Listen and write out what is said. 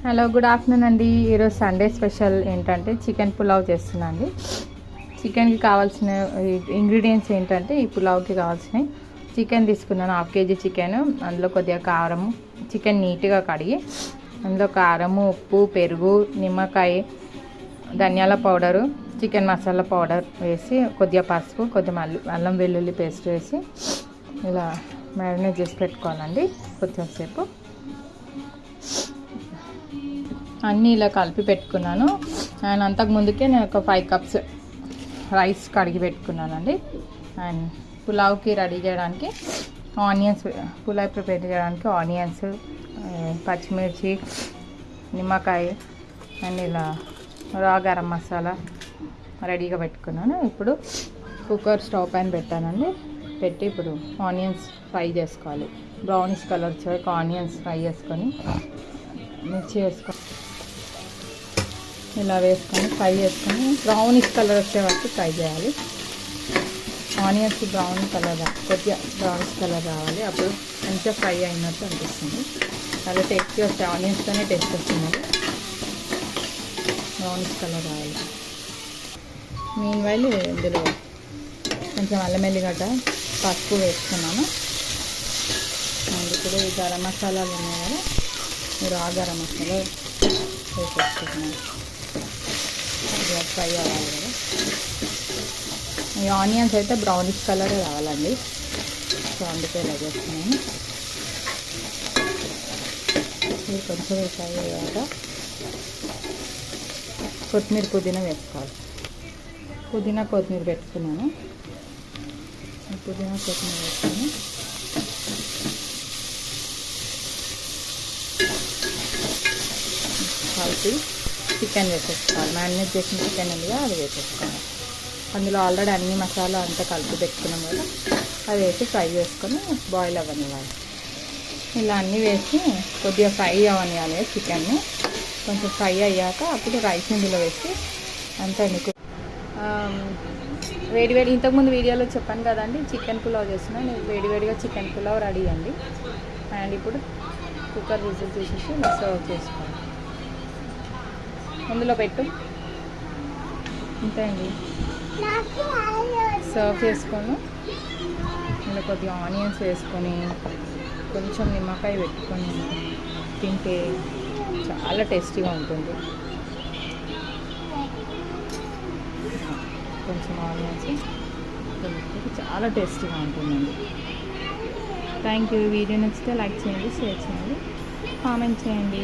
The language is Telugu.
హలో, గుడ్ ఆఫ్టర్నూన్ అండి. ఈరోజు సండే స్పెషల్ ఏంటంటే చికెన్ పులావ్ చేస్తున్నాను అండి. చికెన్కి కావాల్సిన ఇంగ్రీడియంట్స్ ఏంటంటే ఈ పులావ్కి కావాల్సినవి చికెన్ తీసుకున్నాను, 1/2 kg చికెన్. అందులో కొద్దిగా కారము, చికెన్ నీట్గా కడిగి అందులో కారము, ఉప్పు, పెరుగు, నిమ్మకాయ, ధనియాల పౌడరు, చికెన్ మసాలా పౌడర్ వేసి కొద్దిగా పసుపు, కొద్దిగా అల్లం వెల్లుల్లి పేస్ట్ వేసి ఇలా మ్యారినేట్ చేసి పెట్టుకోవాలండి. కొంచెం సేపు అన్నీ ఇలా కలిపి పెట్టుకున్నాను. అండ్ అంతకుముందుకే నేను ఒక 5 cups రైస్ కడిగి పెట్టుకున్నానండి. అండ్ పులావ్కి రెడీ చేయడానికి ఆనియన్స్, పులావ్ ప్రిపేర్ చేయడానికి ఆనియన్స్, పచ్చిమిర్చి, నిమ్మకాయ అండ్ ఇలా రా గరం మసాలా రెడీగా పెట్టుకున్నాను. ఇప్పుడు కుక్కర్ స్టవ్ పైన పెట్టానండి. పెట్టి ఇప్పుడు ఆనియన్స్ ఫ్రై చేసుకోవాలి. బ్రౌనిష్ కలర్ వచ్చేవరకు ఆనియన్స్ ఫ్రై చేసుకొని మిర్చి వేసుకొని ఇలా వేసుకొని ఫ్రై చేసుకొని బ్రౌనిష్ కలర్ వచ్చే వరకు ఫ్రై చేయాలి. ఆనియన్స్ బ్రౌన్ కలర్, కొద్దిగా బ్రౌనిష్ కలర్ రావాలి. అప్పుడు మంచిగా ఫ్రై అయినట్టు అనిపిస్తుంది. చాలా టేస్టీ వస్తాయి, ఆనియన్స్తోనే టేస్ట్ వస్తుంది. బ్రౌనిష్ కలర్ రావాలి. మీన్ వైల్ ఇందులో కొంచెం అల్లం ఎల్లిగడ్డ, పసుపు వేసుకున్నాను. అండ్ ఇప్పుడు ఈ గరం మసాలాలు ఉన్నాయి కదా, మీరు ఆ గరం మసాలా వేసేసుకుంటున్నాను. ఇలా ఫ్రై అవ్వాలి కదా. ఈ ఆనియన్స్ అయితే బ్రౌనిష్ కలర్ రావాలండి, సో అందుకే ఇలా చేస్తున్నాను. ఇది కొంచెం ఫ్రై అయ్యాక కొత్తిమీర, పుదీనా వేసుకోవాలి. కొత్తిమీర పెట్టుకున్నాను. పుదీనా, కొత్తిమీర వేసుకొని కలిపి చికెన్ వేసేసుకోవాలి. మ్యారినేట్ చేసిన చికెన్ ఉందిగా అది వేసేసుకోవాలి. అందులో ఆల్రెడీ అన్ని మసాలా అంతా కలిపి పెట్టుకున్నాం కదా, అది వేసి ఫ్రై చేసుకొని బాయిల్ అవ్వనివ్వాలి. ఇలా అన్నీ వేసి కొద్దిగా ఫ్రై అవ్వనివ్వాలి చికెన్ని. కొంచెం ఫ్రై అయ్యాక అప్పుడు రైస్ ఇందులో వేసి అంతా ఎన్నుకు వేడివేడి, ఇంతకుముందు వీడియోలో చెప్పాను కదండి చికెన్ పులావ్ చేస్తున్నా నేను. వేడివేడిగా చికెన్ పులావ్ రెడీ అండి. అండ్ ఇప్పుడు కుక్కర్ విజిల్ తీసేసి సర్వ్ చేసుకోవాలి. అందులో పెట్టు, అంతే అండి. సర్వ్ చేసుకొని ఇందులో కొద్దిగా ఆనియన్స్ వేసుకొని కొంచెం నిమ్మకాయ పెట్టుకొని తింటే చాలా టేస్టీగా ఉంటుంది. కొంచెం ఆనియన్స్ చాలా టేస్టీగా ఉంటుందండి. Thank you. వీడియో నచ్చితే లైక్ చేయండి, షేర్ చేయండి, కామెంట్ చేయండి.